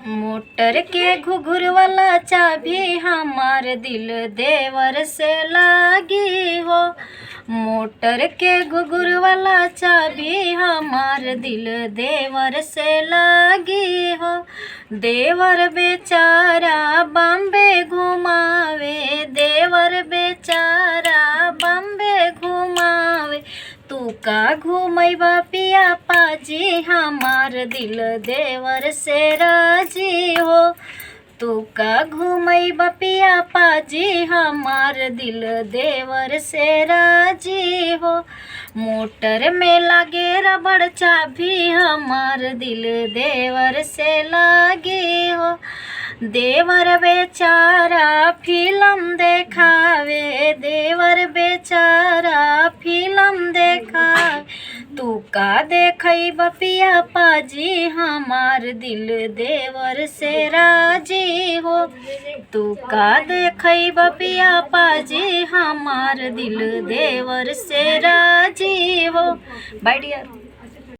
Motor के घुघुर वाला चाबी हमार दिल देवर से लागी हो। मोटर के घुघुर वाला चाबी हमार दिल देवर से लागी हो। देवर बेचारा बम्बे घुमावे, देवर बेचारा बम्बे घुमावे। तू का घूमैबा पिया पाजी हमार दिल देवर से राजी हो। तू का घूमैबा पिया पाजी हमार दिल देवर से राजी हो। मोटर में लागे रबड़ चाबी हमार दिल देवर से लागी हो। देवर बेचारा फिल्म देखावे, देवर बेचारा फिल्म देखावे। तू का देखैब पिया पाजी हमार दिल देवर से राजी हो। तू का देखैब पिया पाजी हमार दिल देवर से राजी हो। Bye Deere.